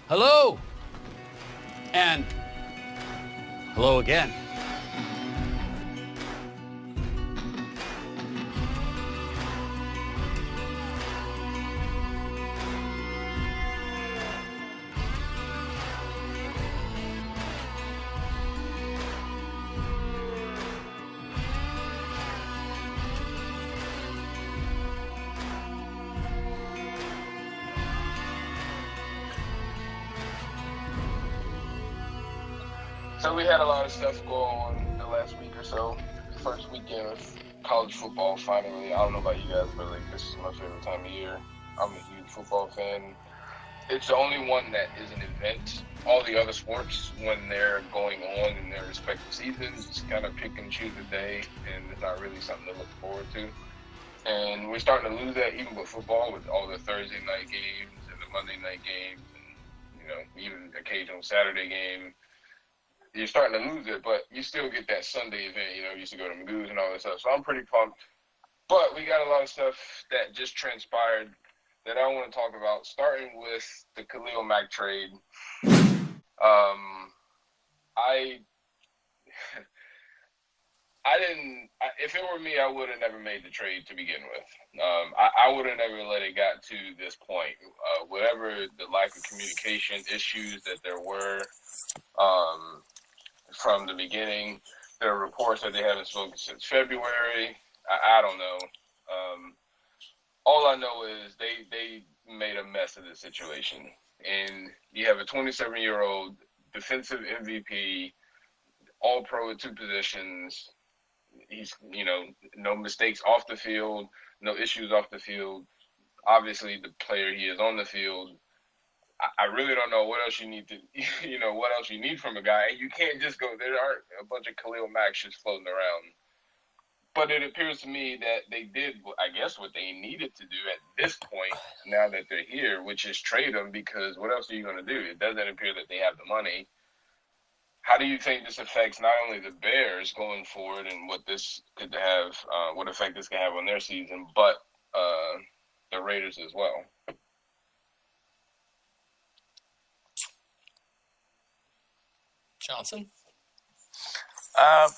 Hello! And hello again. So we had a lot of stuff go on the last week or so. First weekend of college football finally. I don't know about you guys, but like this is my favorite time of year. I'm a huge football fan. It's the only one that is an event. All the other sports, when they're going on in their respective seasons, just kind of pick and choose a day, and it's not really something to look forward to. And we're starting to lose that even with football, with all the Thursday night games and the Monday night games, and even occasional Saturday game. You're starting to lose it, but you still get that Sunday event. You used to go to Magoo's and all that stuff. So I'm pretty pumped. But we got a lot of stuff that just transpired that I want to talk about, starting with the Khalil Mack trade. If it were me, I would have never made the trade to begin with. I would have never let it got to this point. Whatever the lack of communication issues that there were, from the beginning. There are reports that they haven't spoken since February. I don't know. All I know is they made a mess of the situation. And you have a 27-year-old defensive MVP, all pro at two positions. He's, no mistakes off the field, no issues off the field. Obviously, the player he is on the field. I really don't know what else you need to, what else you need from a guy. And you can't just go, there aren't a bunch of Khalil Mack just floating around. But it appears to me that they did, I guess, what they needed to do at this point, now that they're here, which is trade them, because what else are you going to do? It doesn't appear that they have the money. How do you think this affects not only the Bears going forward and what this could have, what effect this could have on their season, but the Raiders as well? Johnson? I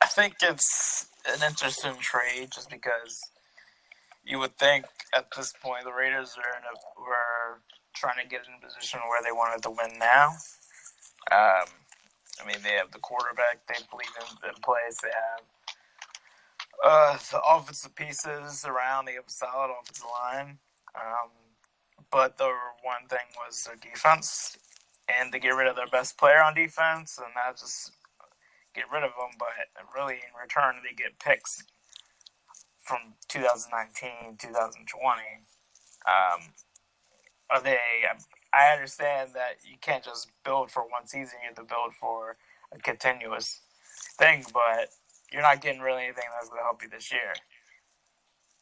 think it's an interesting trade just because you would think at this point the Raiders were trying to get in a position where they wanted to win now. They have the quarterback they believe in place. They have the offensive pieces around. They have a solid offensive line. But the one thing was their defense, and to get rid of their best player on defense, and not just get rid of them, but really in return they get picks from 2019, 2020. I understand that you can't just build for one season. You have to build for a continuous thing, but you're not getting really anything that's going to help you this year.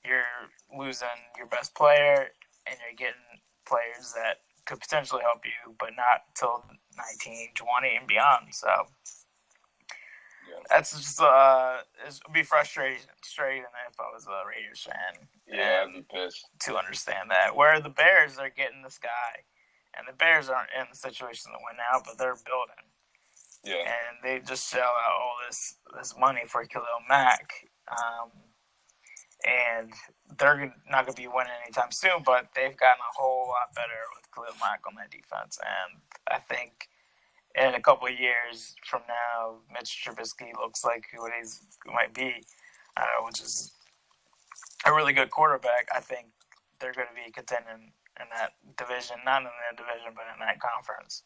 You're losing your best player, and you're getting players that could potentially help you, but not till 19, 20, and beyond. So that's just it would be frustrating if I was a Raiders fan. Yeah, I'd be pissed to understand that. Where the Bears are getting this guy, and the Bears aren't in the situation to win now, but they're building. Yeah. And they just shell out all this money for Khalil Mack. And they're not going to be winning anytime soon, but they've gotten a whole lot better with Khalil Mack on that defense. And I think in a couple of years from now, Mitch Trubisky looks like who he might be, which is a really good quarterback. I think they're going to be contending in that division, not in that division, but in that conference,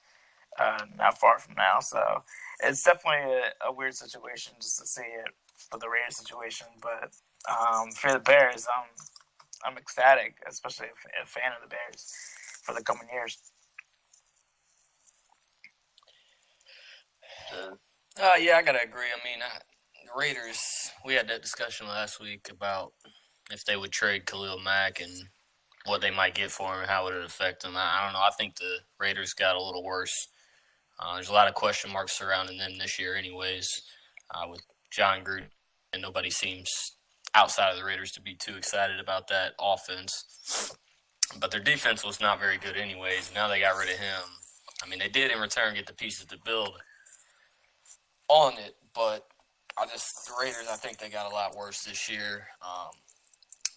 not far from now. So it's definitely a weird situation just to see it for the Raiders situation. But for the Bears, I'm ecstatic, especially a fan of the Bears for the coming years. Yeah, I gotta agree. The Raiders, we had that discussion last week about if they would trade Khalil Mack and what they might get for him and how would it affect them. I don't know. I think the Raiders got a little worse. There's a lot of question marks surrounding them this year anyways, with John Gruden, and nobody seems outside of the Raiders to be too excited about that offense. But their defense was not very good anyways. Now they got rid of him. I mean, they did in return get the pieces to build on it, but the Raiders, I think they got a lot worse this year.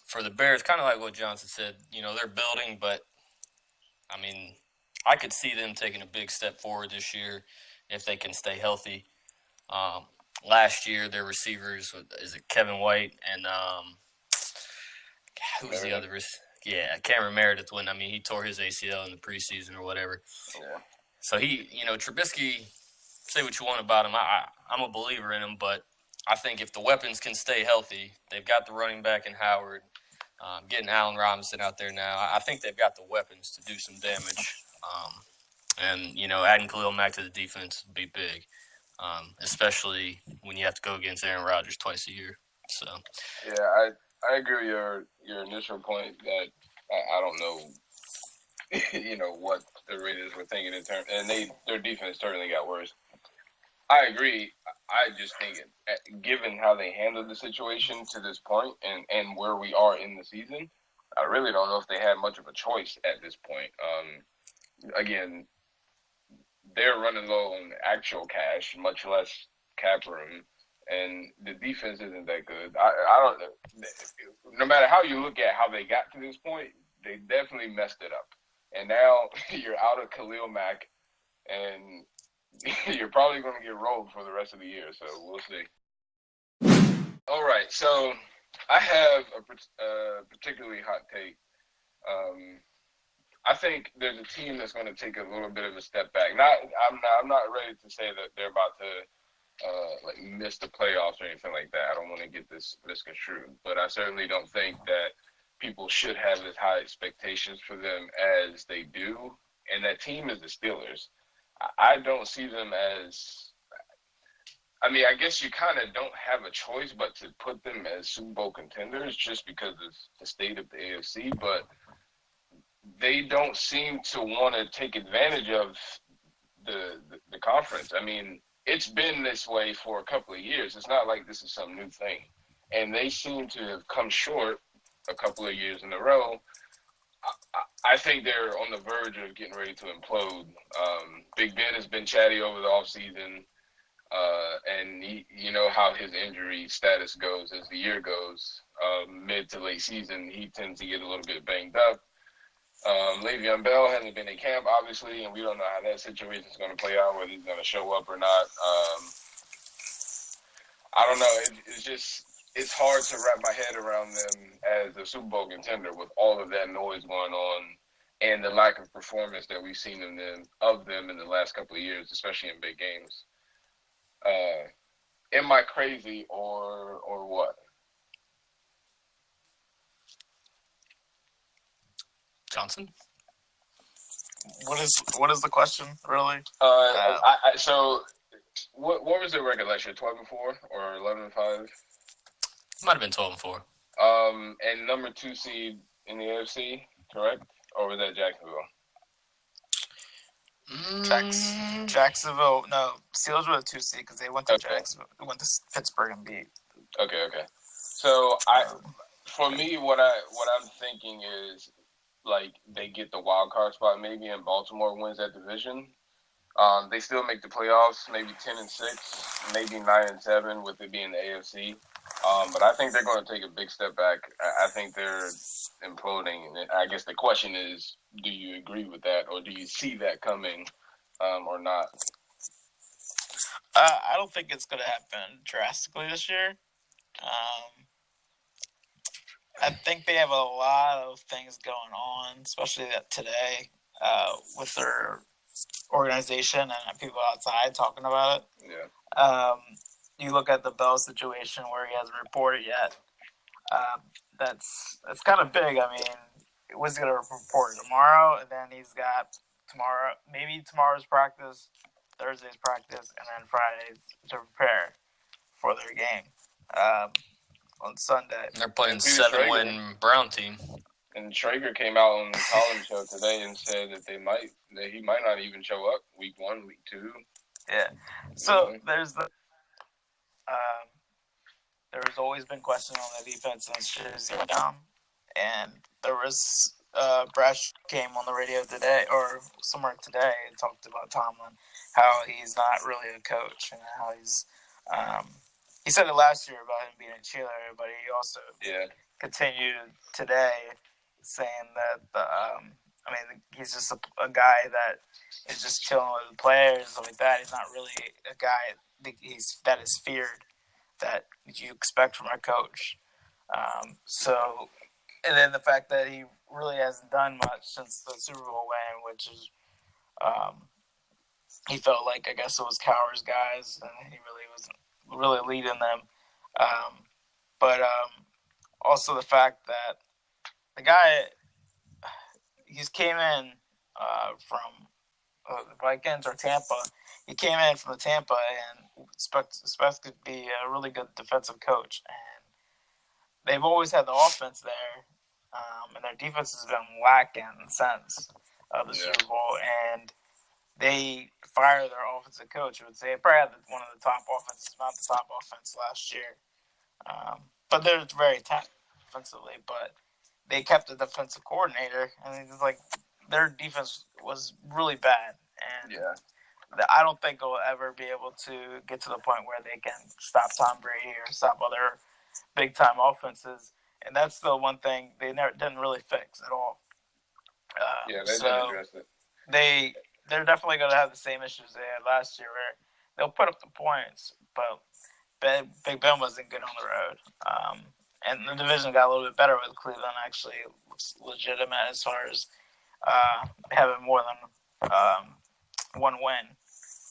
For the Bears, kind of like what Johnson said, they're building, but I mean, I could see them taking a big step forward this year if they can stay healthy. Last year, their receivers, is it Kevin White and who was the other? Yeah, Cameron Meredith. He tore his ACL in the preseason or whatever. Yeah. So Trubisky, say what you want about him. I'm a believer in him, but I think if the weapons can stay healthy, they've got the running back in Howard, getting Allen Robinson out there now. I think they've got the weapons to do some damage. And adding Khalil Mack to the defense would be big, especially when you have to go against Aaron Rodgers twice a year. So yeah, I agree with your initial point that I don't know, what the Raiders were thinking in terms, and their defense certainly got worse. I agree. I just think, given how they handled the situation to this point and where we are in the season, I really don't know if they had much of a choice at this point. Again, they're running low on actual cash, much less cap room, and the defense isn't that good. I don't know. No matter how you look at how they got to this point, they definitely messed it up. And now you're out of Khalil Mack, and you're probably going to get rolled for the rest of the year, so we'll see. All right, so I have a particularly hot take. I think there's a team that's going to take a little bit of a step back. I'm not ready to say that they're about to miss the playoffs or anything like that. I don't want to get this misconstrued, but I certainly don't think that people should have as high expectations for them as they do. And that team is the Steelers. I don't see them as. I mean, I guess you kind of don't have a choice but to put them as Super Bowl contenders just because of the state of the AFC, but they don't seem to want to take advantage of the conference. I mean, it's been this way for a couple of years. It's not like this is some new thing. And they seem to have come short a couple of years in a row. I think they're on the verge of getting ready to implode. Big Ben has been chatty over the offseason, and you know how his injury status goes as the year goes. Mid to late season, he tends to get a little bit banged up. Le'Veon Bell hasn't been in camp, obviously, and we don't know how that situation is going to play out, whether he's going to show up or not. I don't know. It's hard to wrap my head around them as a Super Bowl contender with all of that noise going on and the lack of performance that we've seen of them in the last couple of years, especially in big games. Am I crazy or what? Johnson? What is the question, really? So what was the record last year? 12-4 or 11-5? Might have been 12-4. And number 2 seed in the AFC, correct? Or was that Jacksonville? Jacksonville. No, Steelers were a 2 seed because they went to Jacksonville. They went to Pittsburgh and beat. Okay. So for me, what I'm thinking is like they get the wild card spot maybe, and Baltimore wins that division. They still make the playoffs, maybe 10-6, maybe 9-7 with it being the AFC. But I think they're going to take a big step back. I think they're imploding. And I guess the question is, do you agree with that, or do you see that coming, or not? I don't think it's going to happen drastically this year. I think they have a lot of things going on, especially today, with their organization and people outside talking about it. Yeah. You look at the Bell situation where he hasn't reported yet. That's kind of big. I mean, was he going to report tomorrow? And then he's got tomorrow's practice, Thursday's practice, and then Friday to prepare for their game on Sunday. They're playing 7-win Brown team. And Traeger came out on the Collins show today and said that he might not even show up week 1, week 2. Yeah. So there's there's always been questions on the defense since Shizzy went down, and there was Brash came on the radio today or somewhere today and talked about Tomlin, how he's not really a coach and how he's. He said it last year about him being a cheerleader, but he also continued today saying that he's just a guy that is just chilling with the players and stuff like that. He's not really a guy that is feared that you expect from a coach. And then the fact that he really hasn't done much since the Super Bowl win, which is he felt like, I guess it was Cowher's guys, and he really wasn't really leading them. But also the fact that the guy, he came in from the Vikings or Tampa. He came in from the Tampa and expected to be a really good defensive coach. And they've always had the offense there, and their defense has been lacking since the Super Bowl. And they fired their offensive coach. I would say probably had one of the top offenses, not the top offense last year. But they're very talented offensively. But they kept the defensive coordinator, and it's like their defense was really bad. And I don't think they'll ever be able to get to the point where they can stop Tom Brady or stop other big-time offenses. And that's the one thing they didn't really fix at all. They didn't address it. They're definitely going to have the same issues they had last year where they'll put up the points, but Big Ben wasn't good on the road. And the division got a little bit better with Cleveland. Actually, looks legitimate as far as having more than one win.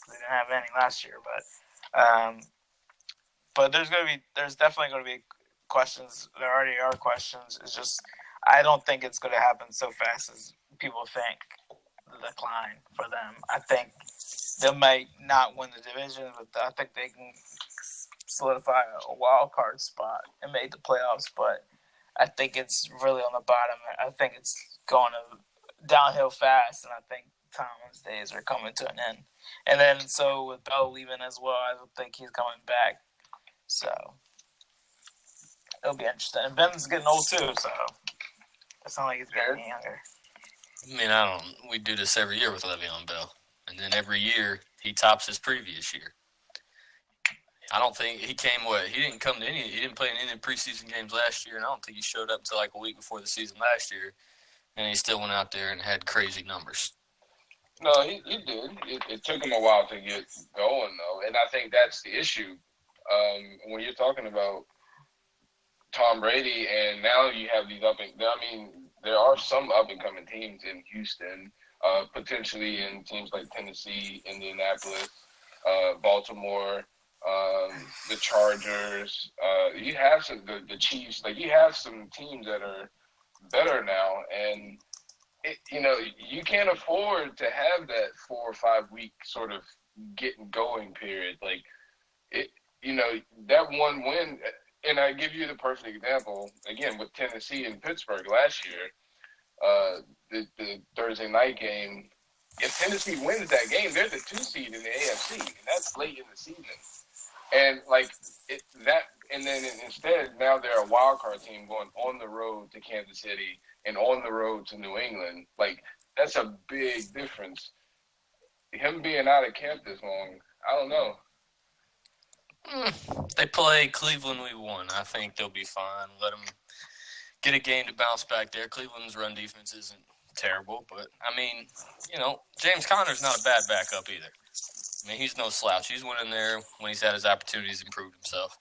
They didn't have any last year, but there's definitely going to be questions. There already are questions. It's just I don't think it's going to happen so fast as people think. The decline for them. I think they might not win the division, but I think they can solidify a wild card spot and make the playoffs. But I think it's really on the bottom. I think it's going downhill fast, and I think Tomlin's days are coming to an end. And then so with Bell leaving as well, I don't think he's coming back. So it'll be interesting. And Ben's getting old too, so it's not like he's getting any younger. I mean, we do this every year with Le'Veon Bell, and then every year he tops his previous year. I don't think he came. He didn't come to any. He didn't play in any preseason games last year, and I don't think he showed up until like a week before the season last year, and he still went out there and had crazy numbers. No, he did. It took him a while to get going, though, and I think that's the issue. When you're talking about Tom Brady, and now you have these there are some up-and-coming teams in Houston, potentially in teams like Tennessee, Indianapolis, Baltimore, the Chargers. You have the Chiefs. Like, you have some teams that are better now, and you can't afford to have that 4 or 5 week sort of getting going period. Like, that one win. And I give you the perfect example, again, with Tennessee and Pittsburgh last year, the Thursday night game. If Tennessee wins that game, they're the 2 seed in the AFC, and that's late in the season. And, instead, now they're a wild card team going on the road to Kansas City and on the road to New England. Like, that's a big difference. Him being out of camp this long, I don't know. They play Cleveland week 1. I think they'll be fine. Let them get a game to bounce back there. Cleveland's run defense isn't terrible, but, James Conner's not a bad backup either. I mean, he's no slouch. He's went in there when he's had his opportunities, improved himself.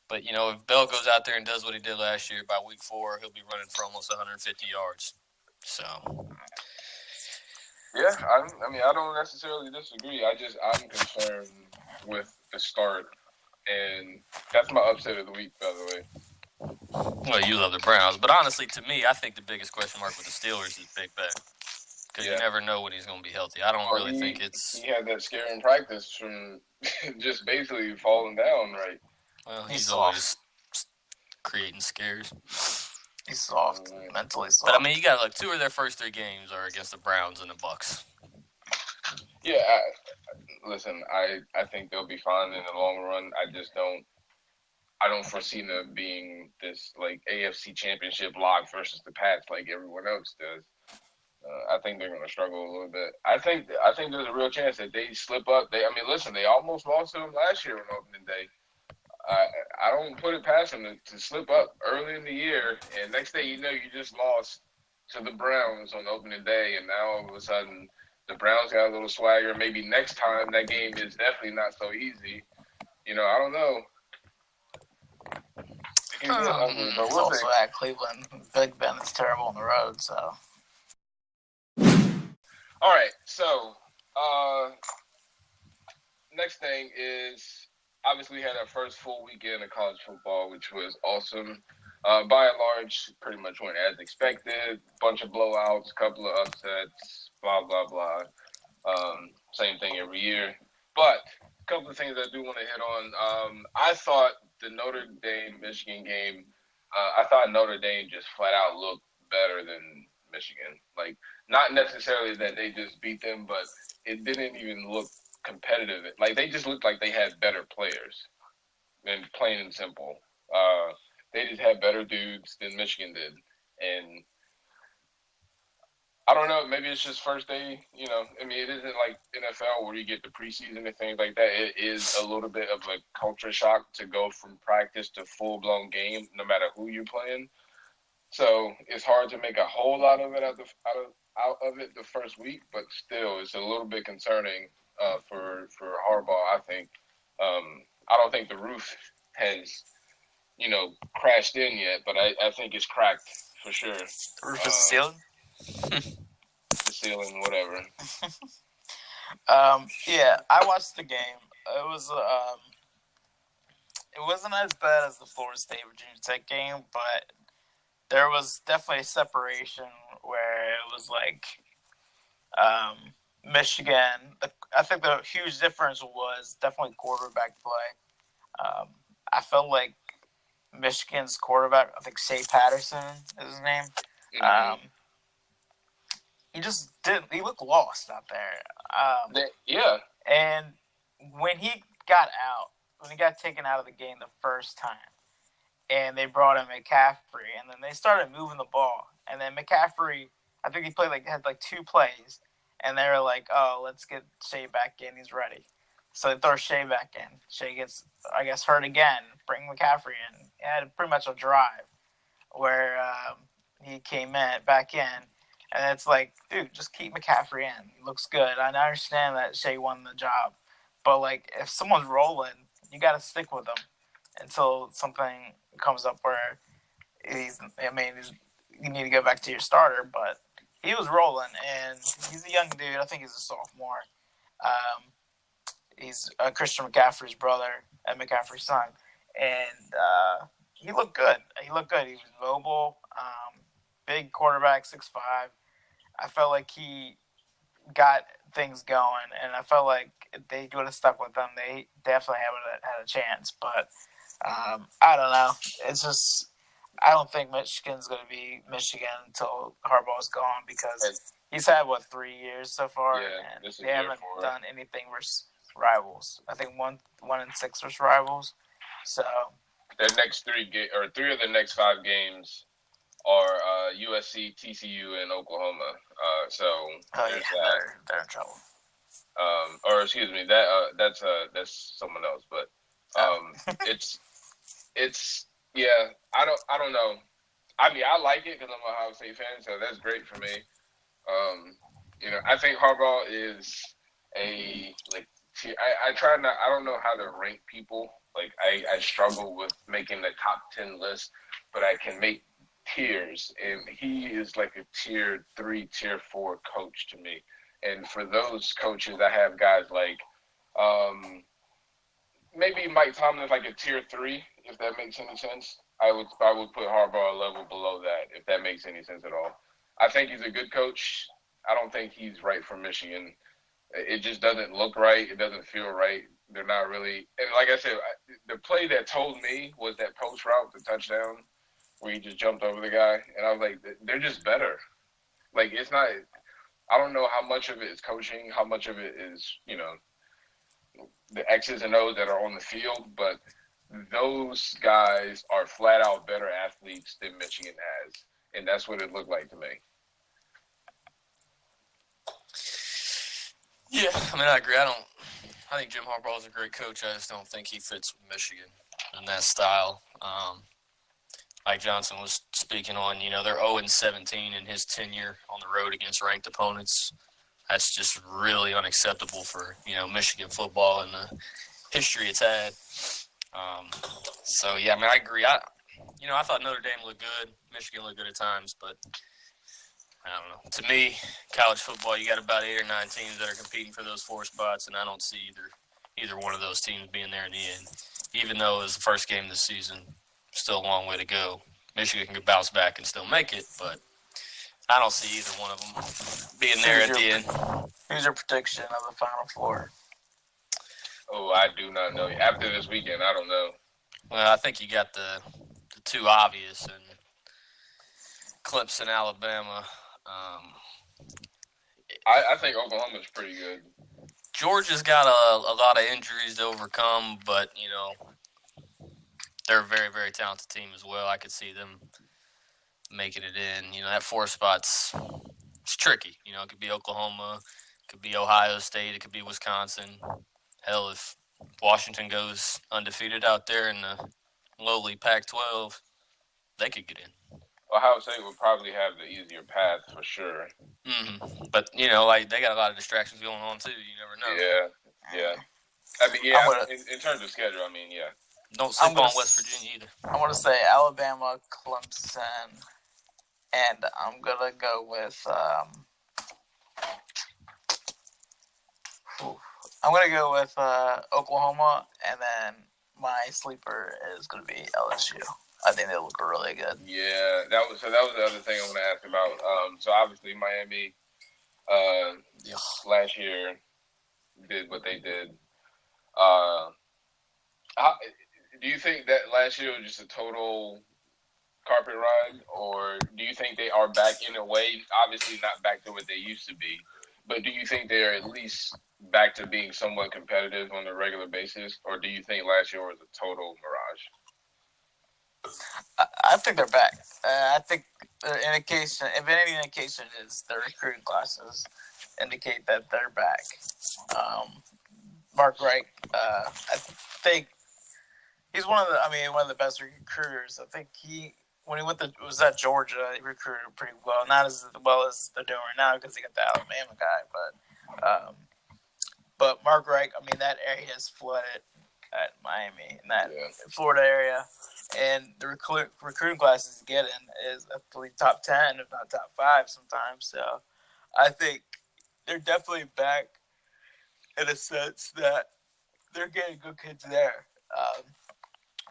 But, if Bell goes out there and does what he did last year, by week 4, he'll be running for almost 150 yards. So. Yeah, I don't necessarily disagree. I'm concerned with the start. And that's my upset of the week, by the way. Well, you love the Browns. But honestly, to me, I think the biggest question mark with the Steelers is Big Ben. Because you never know when he's going to be healthy. I don't really think it's... He had that scare in practice from just basically falling down, right? Well, he's always creating scares. He's soft, mentally soft. But, you got to look. 2 of their first 3 games are against the Browns and the Bucs. Yeah, listen, I think they'll be fine in the long run. I just don't I don't foresee them being this like AFC Championship lock versus the Pats like everyone else does. I think they're going to struggle a little bit. I think there's a real chance that they slip up. Listen, they almost lost to them last year on opening day. I don't put it past them to slip up early in the year, and next day you know you just lost to the Browns on opening day, and now all of a sudden the Browns got a little swagger. Maybe next time that game is definitely not so easy. I don't know. It can get ugly, but It's we'll also see. at Cleveland. Big Ben is terrible on the road, so. All right, so next thing is obviously we had our first full weekend of college football, which was awesome. By and large, pretty much went as expected. Bunch of blowouts, couple of upsets, blah blah blah. Same thing every year. But a couple of things I do want to hit on. I thought the Notre Dame Michigan game. I thought Notre Dame just flat out looked better than Michigan. Like, not necessarily that they just beat them, but it didn't even look competitive. Like, they just looked like they had better players, and plain and simple. They just had better dudes than Michigan did, and I don't know. Maybe it's just first day. It isn't like NFL where you get the preseason and things like that. It is a little bit of a culture shock to go from practice to full blown game, no matter who you're playing. So it's hard to make a whole lot of it out of it the first week, but still, it's a little bit concerning for Harbaugh. I think. I don't think the roof has crashed in yet, but I think it's cracked for sure. The roof is sealed? The ceiling, whatever. Yeah, I watched the game. It wasn't as bad as the Florida State Virginia Tech game, but there was definitely a separation where it was like Michigan. I think the huge difference was definitely quarterback play. I felt like Michigan's quarterback, I think Shea Patterson is his name. Mm-hmm. He just didn't. He looked lost out there. Yeah. And when he got taken out of the game the first time, and they brought in McCaffrey, and then they started moving the ball, and then McCaffrey, I think he had 2 plays, and they were like, "Oh, let's get Shea back in. He's ready." So they throw Shea back in. Shea gets, I guess, hurt again. Bring McCaffrey in. He had pretty much a drive where he came back in, and it's like, dude, just keep McCaffrey in. He looks good. I understand that Shea won the job, but if someone's rolling, you got to stick with them until something comes up where you need to go back to your starter. But he was rolling, and he's a young dude. I think he's a sophomore. He's Christian McCaffrey's brother and McCaffrey's son, and he looked good. He was mobile, big quarterback, 6'5". I felt like he got things going, and I felt like if they would have stuck with them, they definitely had a chance. But I don't know. It's just I don't think Michigan's going to be Michigan until Harbaugh's gone, because he's had 3 years so far, and they haven't done anything versus rivals. I think 1-6 versus rivals. So their next 3 3 of the next 5 games are USC, TCU, and Oklahoma. There's that. They're in trouble. Or excuse me, that's someone else. But it's yeah. I don't know. I like it because I'm a Ohio State fan, so that's great for me. I think Harbaugh is I try not. I don't know how to rank people. I struggle with making the top 10 list, but I can make tiers, and he is like a tier 3, tier 4 coach to me. And for those coaches, I have guys like maybe Mike Tomlin is like a tier 3, if that makes any sense. I would put Harbaugh a level below that, if that makes any sense at all. I think he's a good coach. I don't think he's right for Michigan. It just doesn't look right. It doesn't feel right. They're not really. And like I said, the play that told me was that post route, the touchdown, where he just jumped over the guy. And I was like, they're just better. It's not. I don't know how much of it is coaching, how much of it is, the X's and O's that are on the field. But those guys are flat out better athletes than Michigan has, and that's what it looked like to me. Yeah, I mean, I agree. I think Jim Harbaugh is a great coach. I just don't think he fits with Michigan in that style. Like Johnson was speaking on, they're 0-17 in his tenure on the road against ranked opponents. That's just really unacceptable for, Michigan football and the history it's had. So, yeah, I mean, I agree. I thought Notre Dame looked good. Michigan looked good at times, but I don't know. To me, college football, you got about 8 or 9 teams that are competing for those 4 spots, and I don't see either one of those teams being there in the end. Even though it was the first game this season, still a long way to go. Michigan can bounce back and still make it, but I don't see either one of them being there at the end. Who's your prediction of the Final Four? Oh, I do not know. After this weekend, I don't know. Well, I think you got the 2 obvious, and Clemson, Alabama. I think Oklahoma's pretty good. Georgia's got a lot of injuries to overcome, but, they're a very, very talented team as well. I could see them making it in. That 4 spot's it's tricky. It could be Oklahoma, it could be Ohio State, it could be Wisconsin. Hell, if Washington goes undefeated out there in the lowly Pac-12, they could get in. Ohio State would probably have the easier path for sure. Mm-hmm. But, like they got a lot of distractions going on too. You never know. Yeah. I mean, in terms of schedule, I mean, yeah. Don't sleep on West Virginia either. I'm going to say Alabama, Clemson, and I'm going to go with Oklahoma, and then my sleeper is going to be LSU. I think they look really good. Yeah, that was the other thing I want to ask about. So obviously Miami last year did what they did. Do you think that last year was just a total carpet ride, or do you think they are back in a way? Obviously not back to what they used to be, but do you think they are at least back to being somewhat competitive on a regular basis, or do you think last year was a total mirage? I think they're back. I think the indication, if any indication, is their recruiting classes indicate that they're back. Mark Reich, I think he's one of the best recruiters. I think when he was at Georgia, he recruited pretty well. Not as well as they're doing right now because he got the Alabama guy, but Mark Reich, I mean, that area is flooded at Miami, in that Florida area. And the recruiting classes he's getting is, I believe, top 10, if not top 5 sometimes. So I think they're definitely back in a sense that they're getting good kids there.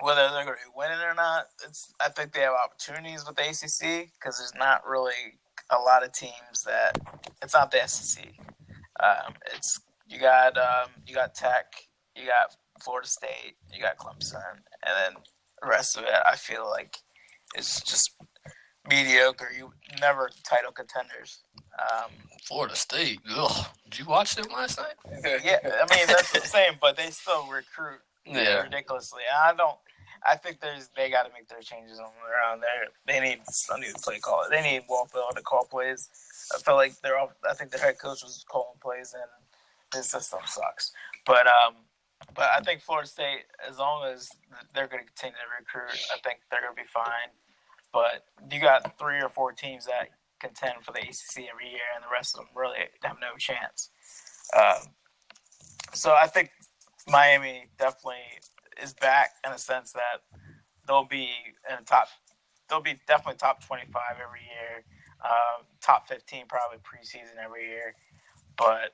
Whether they're going to be winning or not, I think they have opportunities with the ACC because there's not really a lot of teams that – it's not the SEC. You got Tech, you got Florida State, you got Clemson, and then the rest of it, I feel like, is just mediocre. You never title contenders. Florida State, ugh. Did you watch them last night? Yeah, I mean that's the same, but they still recruit ridiculously. I think they got to make their changes on their own. They need a new play caller. They need Walpole to call plays. I feel like I think their head coach was calling plays and his system sucks. But I think Florida State, as long as they're going to continue to recruit, I think they're going to be fine. But you got 3 or 4 teams that contend for the ACC every year, and the rest of them really have no chance. So I think Miami definitely is back in the sense that they'll be definitely top 25 every year, top 15 probably preseason every year. But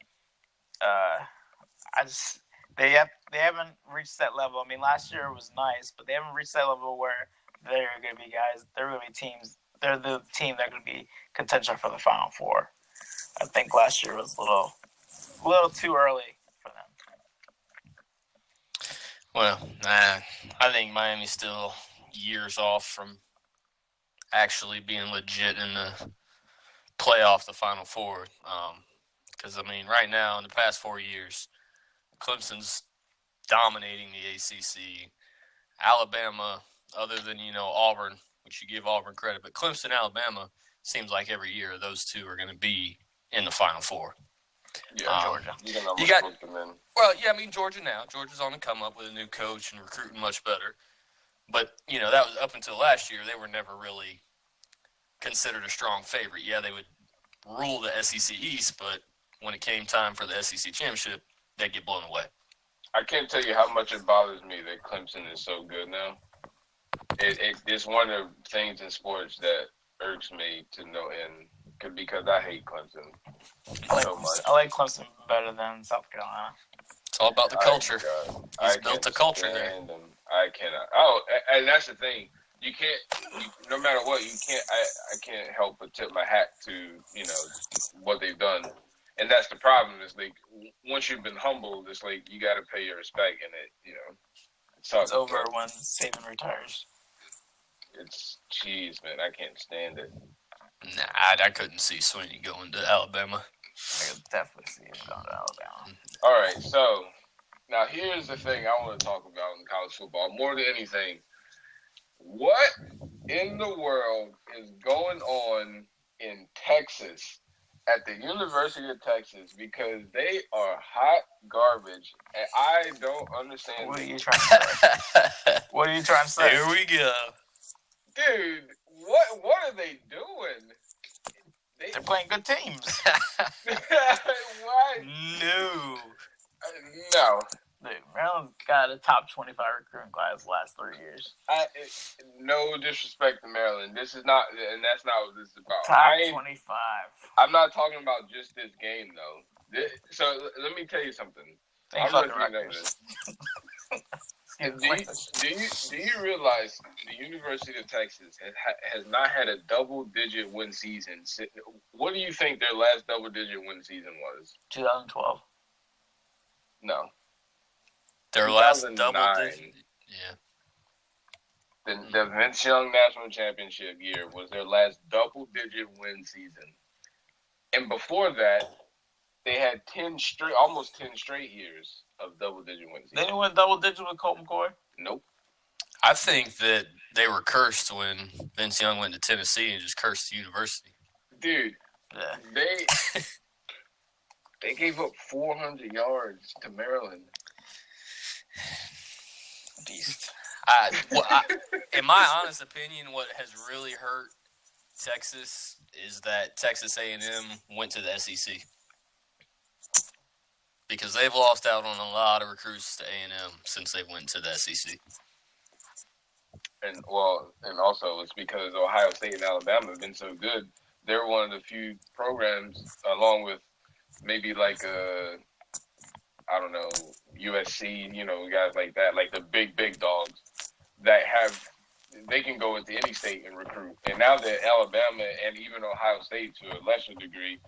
they haven't reached that level. I mean, last year was nice, but they haven't reached that level where they're going to be guys. They're going to be teams. They're the team that are going to be contention for the Final Four. I think last year was a little too early for them. Well, I think Miami's still years off from actually being legit in the playoff, the Final Four. Because, I mean, right now, in the past 4 years, Clemson's dominating the ACC. Alabama, other than, Auburn, which you give Auburn credit, but Clemson, Alabama, seems like every year those two are going to be in the Final Four. Yeah, Georgia. You got them in. Well, yeah, I mean, Georgia now. Georgia's on the come up with a new coach and recruiting much better. But, that was up until last year. They were never really considered a strong favorite. Yeah, they would rule the SEC East, but when it came time for the SEC championship, they'd get blown away. I can't tell you how much it bothers me that Clemson is so good now. It's one of the things in sports that irks me to no end because I hate Clemson so much. I like Clemson better than South Carolina. It's all about the culture. He's built a culture there. I cannot. Oh, and that's the thing. You can't. No matter what, you can't. I can't help but tip my hat to what they've done, and that's the problem. Is like once you've been humbled, it's like you got to pay your respect, and it sucks. It's over when Saban retires. It's jeez, man. I can't stand it. Nah, I couldn't see Sweeney going to Alabama. I could definitely see him going to Alabama. All right, so now here's the thing I want to talk about in college football more than anything. What in the world is going on in Texas at the University of Texas? Because they are hot garbage, and I don't understand. What are you trying to say? What are you trying to say? Here we go. Dude, what are they doing? They're playing good teams. Why? No. No. Dude, Maryland's got a top 25 recruiting class the last 3 years. No disrespect to Maryland. This is not, and that's not what this is about. Top 25. I'm not talking about just this game, though. So let me tell you something. Thanks for the records. Do you realize the University of Texas has not had a double-digit win season? What do you think their last double-digit win season was? 2012. No. Their last double-digit? Yeah. The Vince Young National Championship year was their last double-digit win season. And before that, they had almost 10 straight years of double-digit win season. They didn't win double-digit with Colt McCoy? Nope. I think that they were cursed when Vince Young went to Tennessee and just cursed the university. Dude, yeah. They gave up 400 yards to Maryland. Beast. In my honest opinion, what has really hurt Texas is that Texas A&M went to the SEC. Because they've lost out on a lot of recruits to A&M since they went to the SEC. And also it's because Ohio State and Alabama have been so good. They're one of the few programs, along with maybe like USC, guys like that, like the big dogs that they can go into any state and recruit. And now that Alabama and even Ohio State to a lesser degree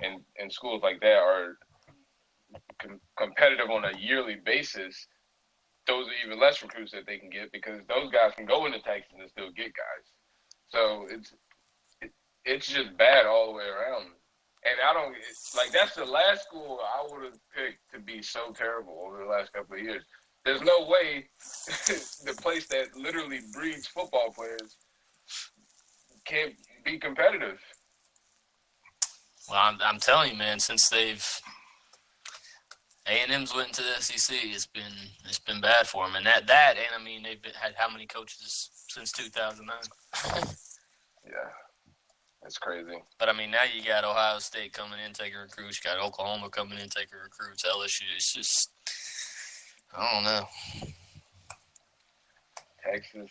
and schools like that are competitive on a yearly basis, those are even less recruits that they can get because those guys can go into Texas and still get guys. So it's just bad all the way around. And that's the last school I would have picked to be so terrible over the last couple of years. There's no way the place that literally breeds football players can't be competitive. Well, I'm telling you, man, since A&M's went into the SEC, it's been bad for them. And they've had how many coaches since 2009? Yeah. That's crazy. But, now you got Ohio State coming in, taking recruits. You got Oklahoma coming in, taking recruits. LSU. It's just, I don't know. Texas.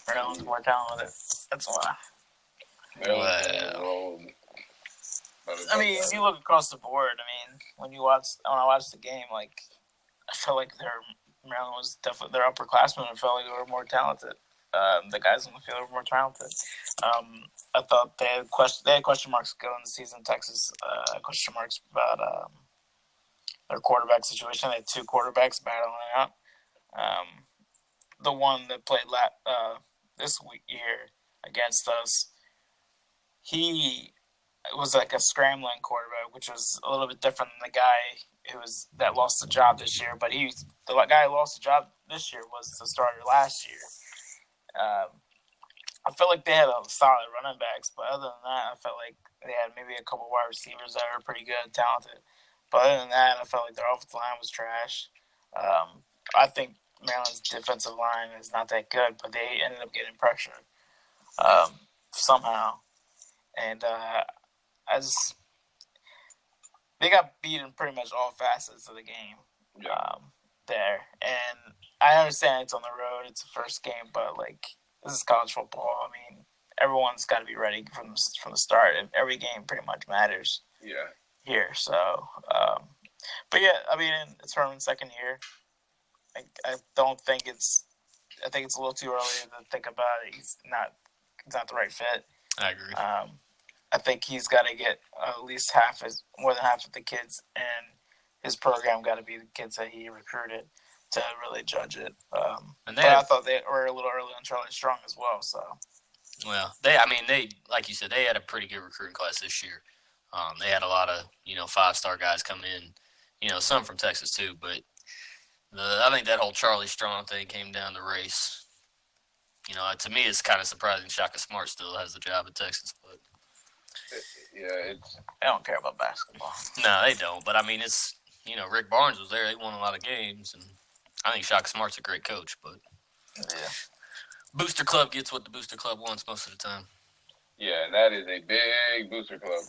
Maryland's more talented. That's why. Maryland. If you look across the board, when I watched the game, I felt like Maryland was definitely their upperclassmen. I felt like they were more talented. The guys on the field were more talented. I thought they had question marks going into the season. Texas question marks about their quarterback situation. They had two quarterbacks battling out. The one that played this year against us, he was like a scrambling quarterback, which was a little bit different than the guy that lost the job this year. But the guy who lost the job this year was the starter last year. I felt like they had a solid running backs, but other than that, I felt like they had maybe a couple wide receivers that were pretty good, talented. But other than that, I felt like their offensive line was trash. I think Maryland's defensive line is not that good, but they ended up getting pressure somehow. And they got beat in pretty much all facets of the game there. And I understand it's on the road, it's the first game, but like this is college football. I mean, everyone's got to be ready from the start. Every game pretty much matters. Yeah. Here, so, but yeah, I mean, it's Herman's second year. I don't think it's. I think it's a little too early to think about it. He's not the right fit. I agree. I think he's got to get at least more than half of the kids, and his program got to be the kids that he recruited to really judge it. But I thought they were a little early on Charlie Strong as well. So, well, they like you said, they had a pretty good recruiting class this year. They had a lot of 5-star guys come in, some from Texas too. But I think that whole Charlie Strong thing came down to race. To me, it's kind of surprising Shaka Smart still has the job at Texas, but they don't care about basketball. No, they don't. But I mean, it's Rick Barnes was there; they won a lot of games, and I think Shaka Smart's a great coach. But yeah, Booster Club gets what the Booster Club wants most of the time. Yeah, and that is a big booster club.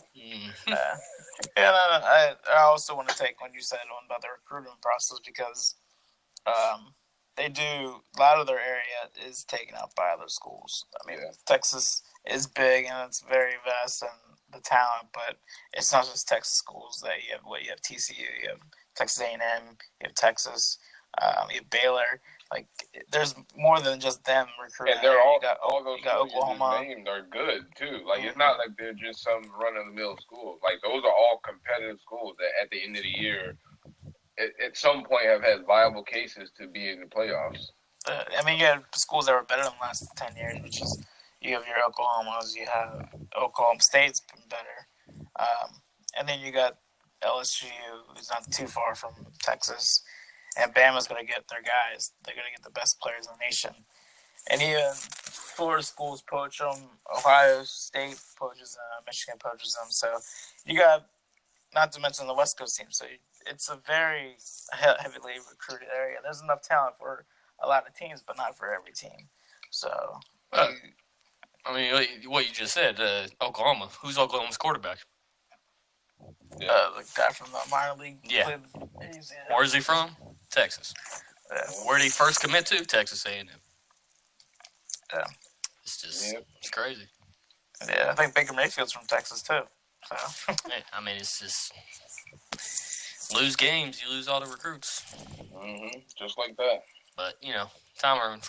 I also want to take what you said on about the recruiting process because they do a lot of their area is taken up by other schools. I mean, Texas is big and it's very vast and the talent, but it's not just Texas schools that you have. You have TCU, you have Texas A&M, you have Texas, you have Baylor. Like, there's more than just them recruiting. And they're all those schools Oklahoma. you just named are good too. Like it's not like they're just some run-of-the-mill schools. Like those are all competitive schools that at the end of the year, at some point, have had viable cases to be in the playoffs. I mean, you have schools that were better than the last 10 years, which is you have your Oklahomas, you have Oklahoma State's been better, and then you got LSU, who's not too far from Texas. And Bama's going to get their guys. They're going to get the best players in the nation. And even Florida schools poach them. Ohio State poaches them. Michigan poaches them. So you got, not to mention the West Coast team. So it's a very heavily recruited area. There's enough talent for a lot of teams, but not for every team. So, I mean, what you just said, Oklahoma. Who's Oklahoma's quarterback? The guy from the minor league. Yeah. Where's he from? Texas. Where did he first commit to? Texas A&M. Yeah. It's just it's crazy. Yeah, I think Baker Mayfield's from Texas too. So. Yeah, I mean, it's just lose games, you lose all the recruits. Mm-hmm. Just like that. But Timer in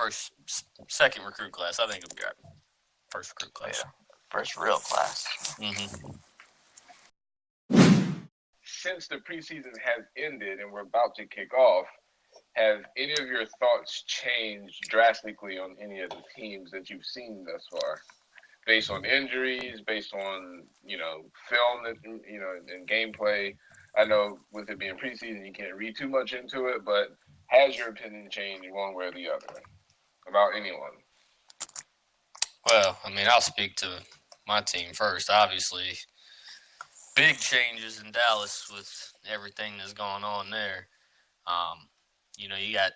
second recruit class, I think it'll be right. First recruit class. Yeah, first real class. Mm-hmm. Since the preseason has ended and we're about to kick off, have any of your thoughts changed drastically on any of the teams that you've seen thus far? Based on injuries, based on, film, and gameplay? I know with it being preseason, you can't read too much into it, but has your opinion changed one way or the other about anyone? Well, I mean, I'll speak to my team first. Obviously, big changes in Dallas with everything that's going on there. You got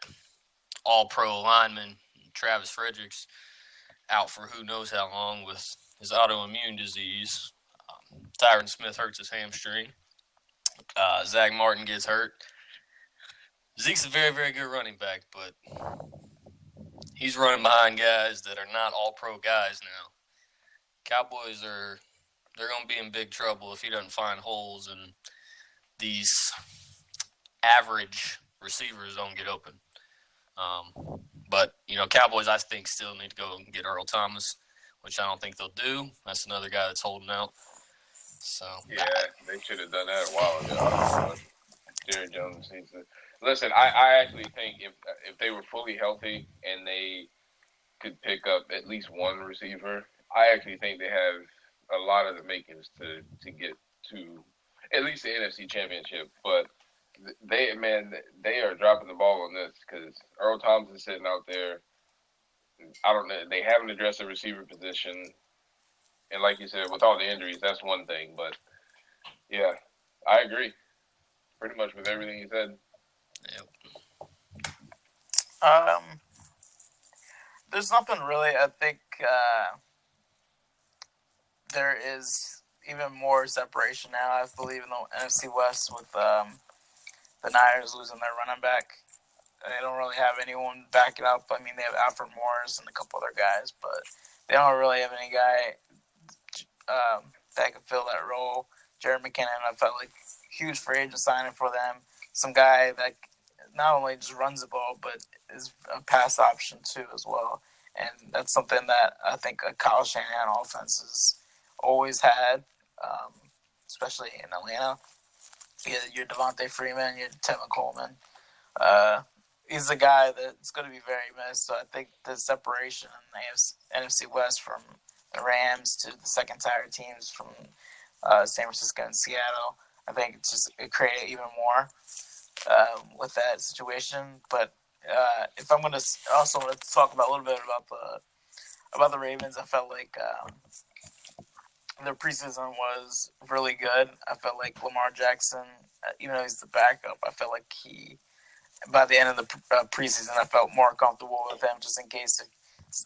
all-pro lineman Travis Fredericks out for who knows how long with his autoimmune disease. Tyron Smith hurts his hamstring. Zach Martin gets hurt. Zeke's a very, very good running back, but he's running behind guys that are not all-pro guys now. Cowboys they're going to be in big trouble if he doesn't find holes and these average receivers don't get open. But, Cowboys, I think, still need to go and get Earl Thomas, which I don't think they'll do. That's another guy that's holding out. So yeah, they should have done that a while ago. Jared Jones needs to listen. I actually think if they were fully healthy and they could pick up at least one receiver, I actually think they have a lot of the makings to get to at least the NFC Championship. But they are dropping the ball on this because Earl Thompson's sitting out there. I don't know. They haven't addressed the receiver position, and like you said, with all the injuries, that's one thing. But yeah, I agree pretty much with everything you said. Yep. There's nothing really. I think there is even more separation now. I believe in the NFC West with the Niners losing their running back. They don't really have anyone backing up. I mean, they have Alfred Morris and a couple other guys, but they don't really have any guy that can fill that role. Jared McKinnon, I felt like huge free agent signing for them. Some guy that not only just runs the ball, but is a pass option too as well. And that's something that I think a Kyle Shanahan offense has always had, especially in Atlanta. You're Devontae Freeman, you're Tevin Coleman. He's a guy that's going to be very missed. So I think the separation in the NFC West from the Rams to the second-tier teams from San Francisco and Seattle, I think it created even more with that situation. But if I'm going to also want to talk about a little bit about the Ravens, I felt like their preseason was really good. I felt like Lamar Jackson, even though he's the backup, I felt like by the end of the preseason, I felt more comfortable with him just in case if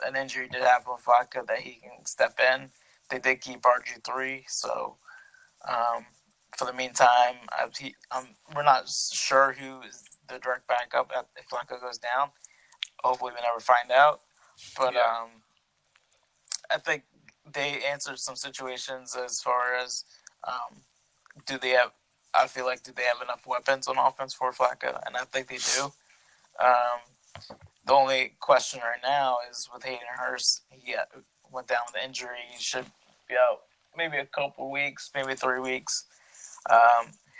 an injury did happen with Flacco that he can step in. They did keep RG3, so for the meantime, we're not sure who is the direct backup if Flacco goes down. Hopefully, we never find out. But I think they answered some situations as far as do they have enough weapons on offense for Flacco? And I think they do. The only question right now is with Hayden Hurst. He went down with injury. He should be out maybe a couple weeks, maybe 3 weeks.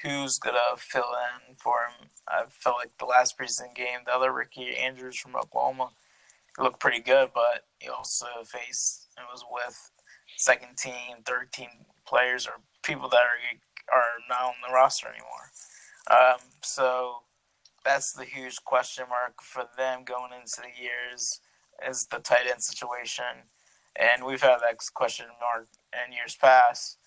Who's going to fill in for him? I felt like the last preseason game, the other Ricky Andrews from Oklahoma, he looked pretty good, but he also was with second team, third team players or people that are not on the roster anymore. So that's the huge question mark for them going into the years is the tight end situation. And we've had that question mark in years past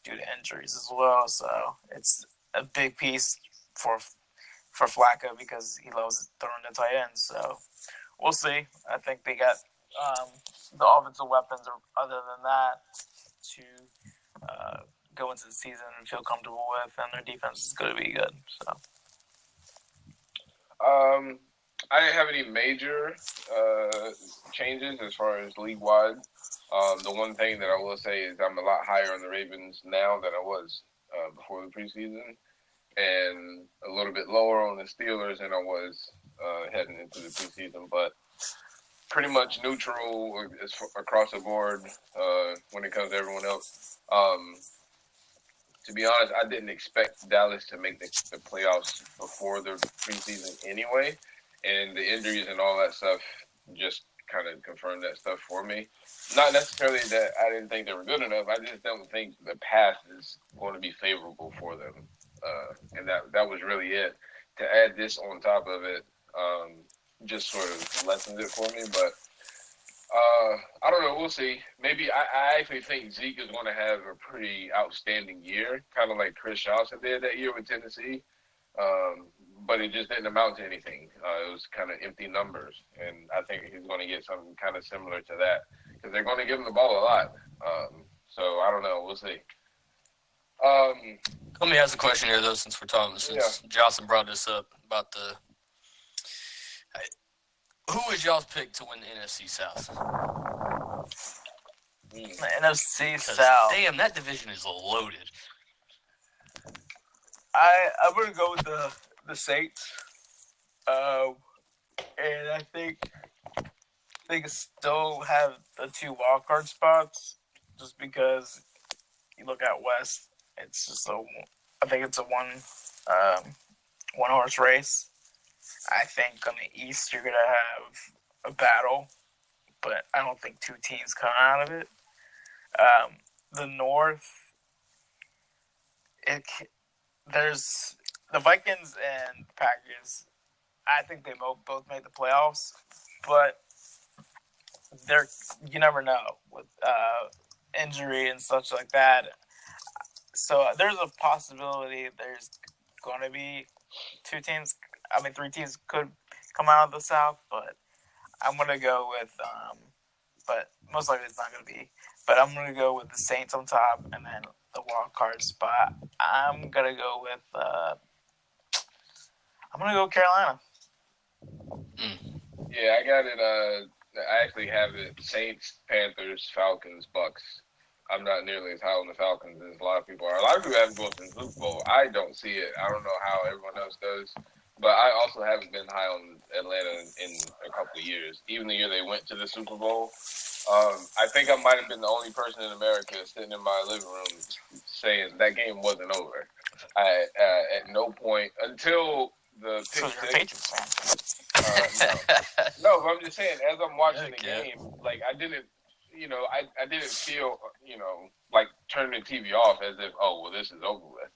due to injuries as well. So it's a big piece for Flacco because he loves throwing the tight end. So we'll see. I think they got the offensive weapons other than that to go into the season and feel comfortable with, and their defense is going to be good. So, I didn't have any major changes as far as league wide. The one thing that I will say is I'm a lot higher on the Ravens now than I was before the preseason, and a little bit lower on the Steelers than I was heading into the preseason. But pretty much neutral across the board when it comes to everyone else. To be honest, I didn't expect Dallas to make the playoffs before the preseason anyway, and the injuries and all that stuff just kind of confirmed that stuff for me. Not necessarily that I didn't think they were good enough. I just don't think the path is going to be favorable for them, and that was really it. To add this on top of it, just sort of lessens it for me, but. I don't know. We'll see. Maybe I actually think Zeke is going to have a pretty outstanding year, kind of like Chris Johnson did that year with Tennessee. But it just didn't amount to anything. It was kind of empty numbers, and I think he's going to get something kind of similar to that because they're going to give him the ball a lot. So I don't know. We'll see. Let me ask a question here, though, since Johnson brought this up about who is y'all's pick to win the NFC South? The NFC South. Damn, that division is loaded. I'm going to go with the Saints. And I think they can still have the 2 wildcard spots just because you look at West, it's just I think it's a one horse race. I think on the East you're going to have a battle, but I don't think 2 teams come out of it. The North, there's the Vikings and Packers, I think they both made the playoffs, but you never know with injury and such like that. So there's a possibility there's going to be three teams could come out of the South, but I'm going to go with, but most likely it's not going to be, but I'm going to go with the Saints on top and then the wild card spot. I'm going to go with, I'm going to go Carolina. Yeah, I got it. I actually have it Saints, Panthers, Falcons, Bucks. I'm not nearly as high on the Falcons as a lot of people are. A lot of people have them going to the Super Bowl. I don't see it. I don't know how everyone else does. But I also haven't been high on Atlanta in a couple of years. Even the year they went to the Super Bowl, I think I might have been the only person in America sitting in my living room saying that game wasn't over. At no point until the pick six. No, but I'm just saying, as I'm watching the game, like I didn't feel, like turning the TV off as if, oh, well, this is over with.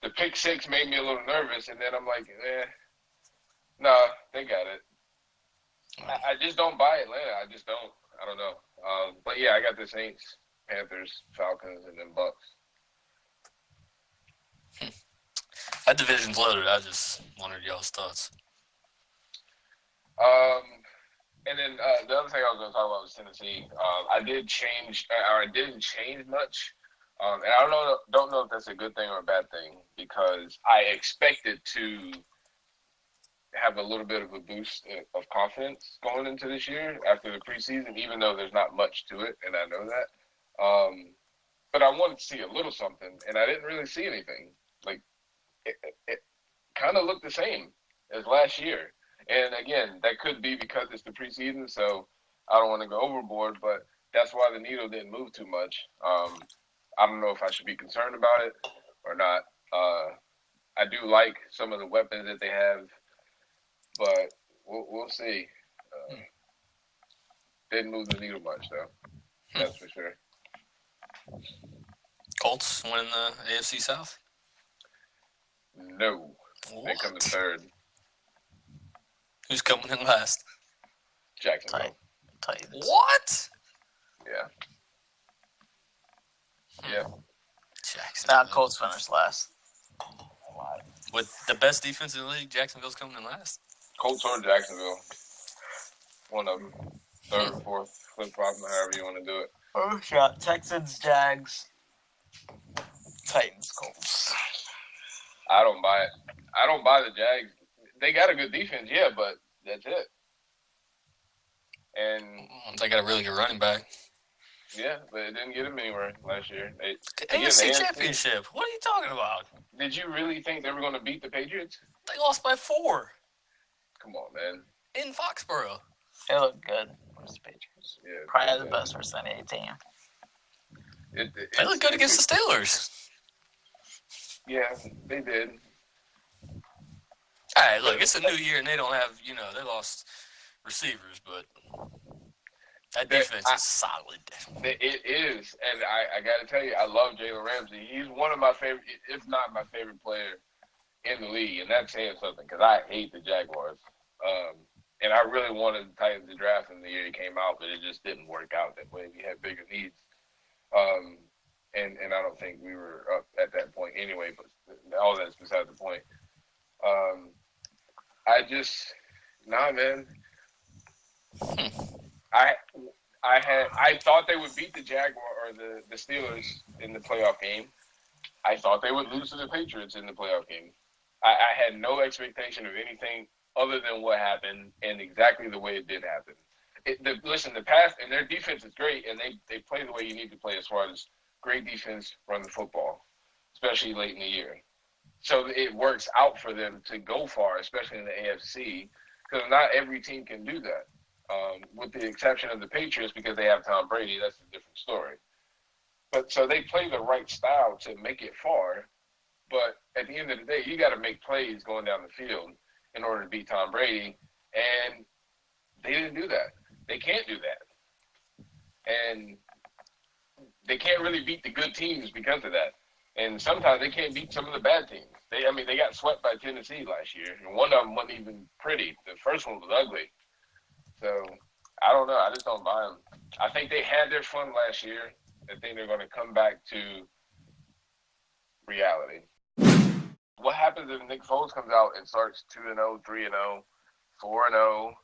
The pick six made me a little nervous, and then I'm like, nah, they got it. I just don't buy Atlanta. I just don't. I don't know. But yeah, I got the Saints, Panthers, Falcons, and then Bucks. That division's loaded. I just wondered y'all's thoughts. And then the other thing I was going to talk about was Tennessee. I didn't change much, and I don't know if that's a good thing or a bad thing because I expected to have a little bit of a boost of confidence going into this year after the preseason, even though there's not much to it, and I know that. But I wanted to see a little something, and I didn't really see anything. Like it kind of looked the same as last year. And again, that could be because it's the preseason, so I don't want to go overboard, but that's why the needle didn't move too much. I don't know if I should be concerned about it or not. I do like some of the weapons that they have, but we'll see. Didn't move the needle much, though. That's for sure. Colts winning the AFC South? No. What? They come in third. Who's coming in last? Jacksonville. Titans. What? Yeah. Yeah. Jacksonville. Colts finished last. With the best defense in the league, Jacksonville's coming in last? Colts or Jacksonville. One of them. Third, fourth, flip-flop, however you want to do it. First shot, Texans, Jags, Titans, Colts. I don't buy it. I don't buy the Jags. They got a good defense, yeah, but that's it. And they got a really good running back. Yeah, but it didn't get them anywhere last year. AFC Championship. What are you talking about? Did you really think they were going to beat the Patriots? They lost by 4. Come on, man. In Foxborough. They look good. Where's the Patriots? Yeah, probably the best versus any team. They look good against the Steelers. Yeah, they did. All right, look, it's a new year, and they don't have, they lost receivers, but that defense is solid. It is, and I got to tell you, I love Jalen Ramsey. He's one of my favorite, if not my favorite player in the league, and that's saying something because I hate the Jaguars. And I really wanted the Titans to draft him the year he came out, but it just didn't work out that way. We had bigger needs. And I don't think we were up at that point anyway, but all that's beside the point. Man. I thought they would beat the Jaguar or the Steelers in the playoff game. I thought they would lose to the Patriots in the playoff game. I had no expectation of anything other than what happened and exactly the way it did happen. The pass and their defense is great, and they play the way you need to play as far as great defense, run the football, especially late in the year. So it works out for them to go far, especially in the AFC, because not every team can do that. With the exception of the Patriots, because they have Tom Brady, that's a different story. But so they play the right style to make it far. But at the end of the day, you got to make plays going down the field in order to beat Tom Brady, and they didn't do that. They can't do that, and they can't really beat the good teams because of that. And sometimes they can't beat some of the bad teams. They got swept by Tennessee last year, and one of them wasn't even pretty. The first one was ugly. So I don't know. I just don't buy them. I think they had their fun last year. I think they're going to come back to reality. What happens if Nick Foles comes out and starts 2-0, 3-0, 4-0?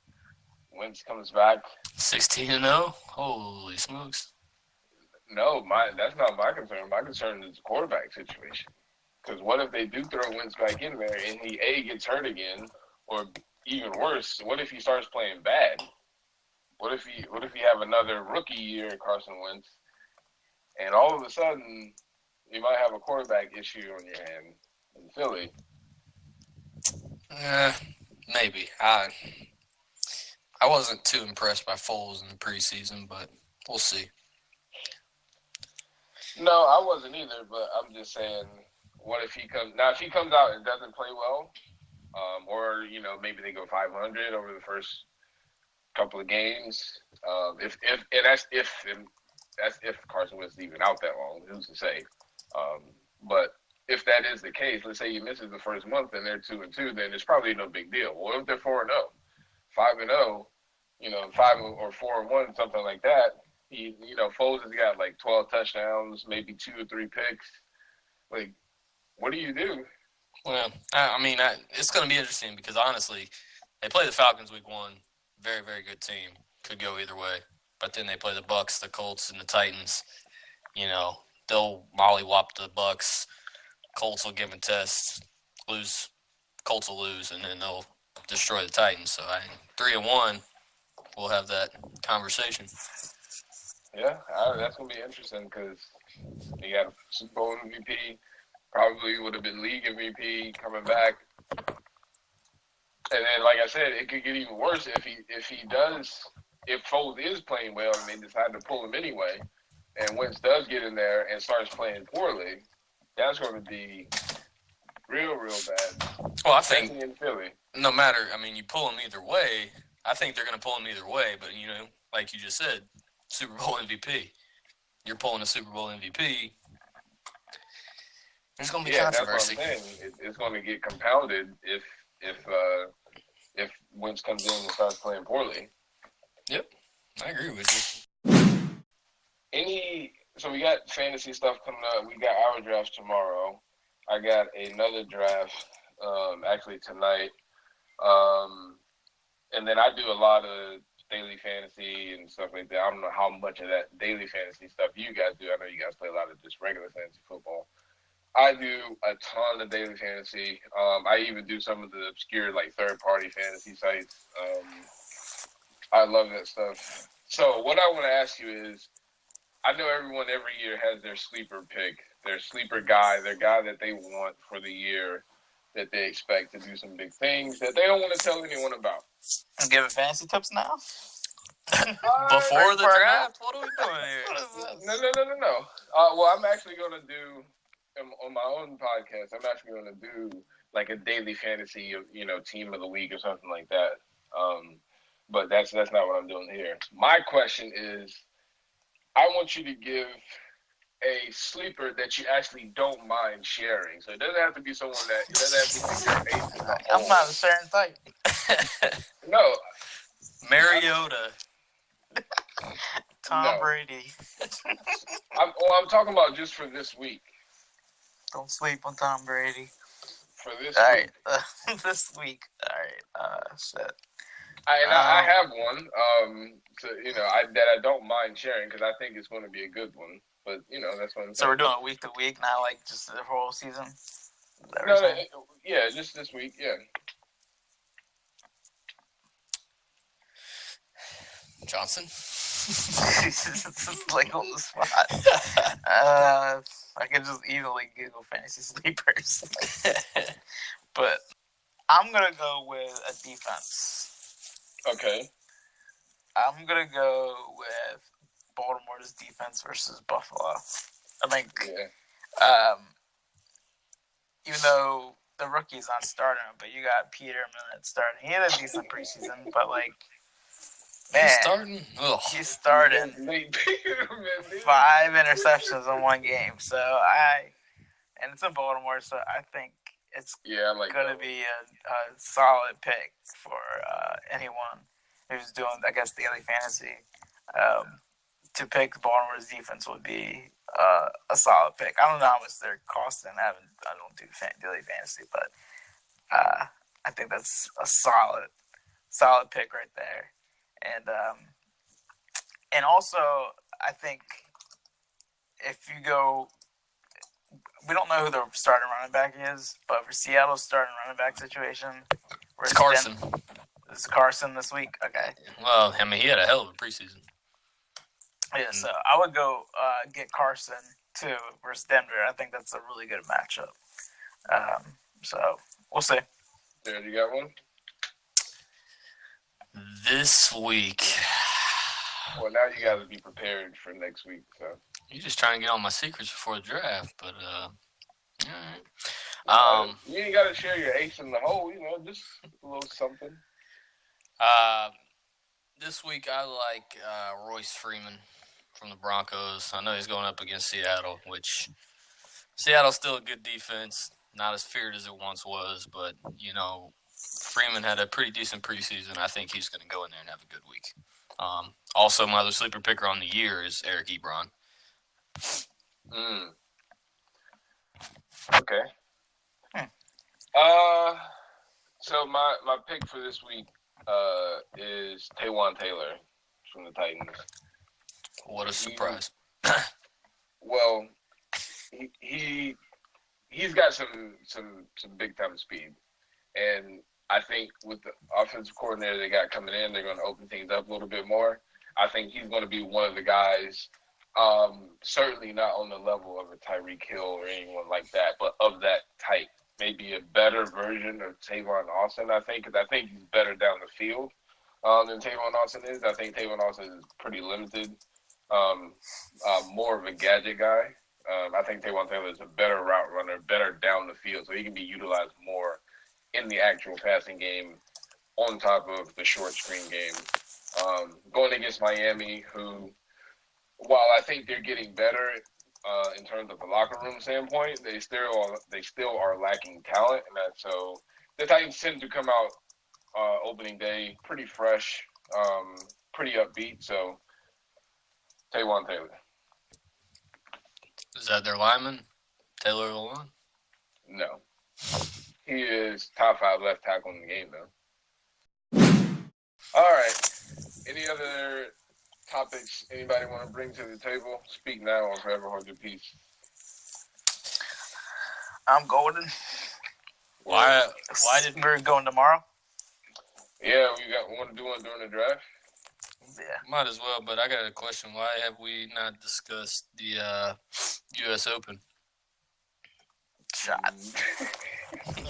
Wentz comes back 16-0. Holy smokes! No, that's not my concern. My concern is the quarterback situation. Because what if they do throw Wentz back in there and he gets hurt again, or even worse, what if he starts playing bad? What if you have another rookie year, Carson Wentz, and all of a sudden you might have a quarterback issue on your hand in Philly? Maybe. I wasn't too impressed by Foles in the preseason, but we'll see. No, I wasn't either, but I'm just saying, what if he comes out and doesn't play well, or maybe they go 500 over the first couple of games. That's if Carson Wentz is even out that long. Who's to say? But if that is the case, let's say he misses the first month and they're 2-2, then it's probably no big deal. Well, if they're 4-0, 5-0, 5 or 4-1, something like that. Foles has got like 12 touchdowns, maybe 2 or 3 picks. Like, what do you do? Well, it's going to be interesting because honestly, they play the Falcons week 1. Very, very good team. Could go either way. But then they play the Bucs, the Colts, and the Titans. They'll mollywop the Bucs. Colts will give them tests. Lose. Colts will lose, and then they'll destroy the Titans. So 3-1, we'll have that conversation. Yeah, that's going to be interesting because you got a Super Bowl MVP, probably would have been league MVP coming back. And then, like I said, it could get even worse if Foles is playing well and they decide to pull him anyway, and Wentz does get in there and starts playing poorly. That's going to be real, real bad. Well, I think in Philly, no matter, you pull him either way. I think they're going to pull him either way. But like you just said, Super Bowl MVP. You're pulling a Super Bowl MVP. There's going to be controversy. That's what I'm saying. It's going to get compounded if Wentz comes in and starts playing poorly. Yep, I agree with you. So we got fantasy stuff coming up. We got our drafts tomorrow. I got another draft actually tonight. And then I do a lot of daily fantasy and stuff like that. I don't know how much of that daily fantasy stuff you guys do. I know you guys play a lot of just regular fantasy football. I do a ton of daily fantasy. I even do some of the obscure, like, third-party fantasy sites. I love that stuff. So what I want to ask you is, I know everyone every year has their sleeper pick, their sleeper guy, their guy that they want for the year, that they expect to do some big things that they don't want to tell anyone about. I'm giving fantasy tips now? Before the draft? What are we doing here? No. Well, I'm actually going to do, on my own podcast, I'm actually going to do like a daily fantasy, team of the week or something like that. But that's not what I'm doing here. My question is, I want you to give a sleeper that you actually don't mind sharing. So it doesn't have to be someone it doesn't have to be your ace. I'm not a certain type. No. Mariota. Tom Brady. I'm talking about just for this week. Don't sleep on Tom Brady. For this All week. right. This week. All right. Shit. I have one, that I don't mind sharing because I think it's going to be a good one. But, that's what I'm saying. So we're doing it week to week, not like just the whole season? Yeah, just this week, yeah. Johnson? Like on the spot. I can just easily Google fantasy sleepers. But I'm going to go with a defense. Okay. I'm going to go with Baltimore's defense versus Buffalo. I think, even though the rookie's not starting, but you got Peterman that's starting. He had a decent preseason, but man, he's starting 5 interceptions in one game. And it's in Baltimore, so I think it's Yeah, I like going to that. be a solid pick for anyone who's doing, I guess, daily fantasy. To pick Baltimore's defense would be a solid pick. I don't know how much they're costing. I don't do daily fantasy, but I think that's a solid pick right there. And also, I think if you go, we don't know who the starting running back is, but for Seattle's starting running back situation, It's Carson. Is Carson this week? Okay. Well, I mean, he had a hell of a preseason. Yeah, so I would go get Carson too versus Denver. I think that's a really good matchup. So we'll see. Jared, you got one? This week. Well, now you got to be prepared for next week. So You're just trying to get all my secrets before the draft, but all right. You ain't got to share your ace in the hole. Just a little something. This week I like Royce Freeman from the Broncos. I know he's going up against Seattle, which Seattle's still a good defense, not as feared as it once was, but Freeman had a pretty decent preseason. I think he's going to go in there and have a good week. Also, my other sleeper picker on the year is Eric Ebron. Okay. So my pick for this week is Taywan Taylor from the Titans. What a surprise! Well, he's got some big time speed, and I think with the offensive coordinator they got coming in, they're going to open things up a little bit more. I think he's going to be one of the guys. Certainly not on the level of a Tyreek Hill or anyone like that, but of that type. Maybe a better version of Tavon Austin, I think, because I think he's better down the field than Tavon Austin is. I think Tavon Austin is pretty limited, more of a gadget guy. I think Taywan Taylor is a better route runner, better down the field, so he can be utilized more in the actual passing game on top of the short screen game. Going against Miami, who, while I think they're getting better in terms of the locker room standpoint, they still are lacking talent, and so the Titans tend to come out opening day pretty fresh, pretty upbeat. So Taywan Taylor. Is that their lineman, Taylor Lewan? No, he is top 5 left tackle in the game though. All right. Any other topics anybody want to bring to the table? Speak now or forever hold your peace. I'm golden. Why did we're going tomorrow? Yeah, we want to do one during the draft. Yeah, might as well. But I got a question. Why have we not discussed the U.S. Open? Shot.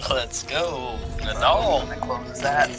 Let's go, Nadal. Close that.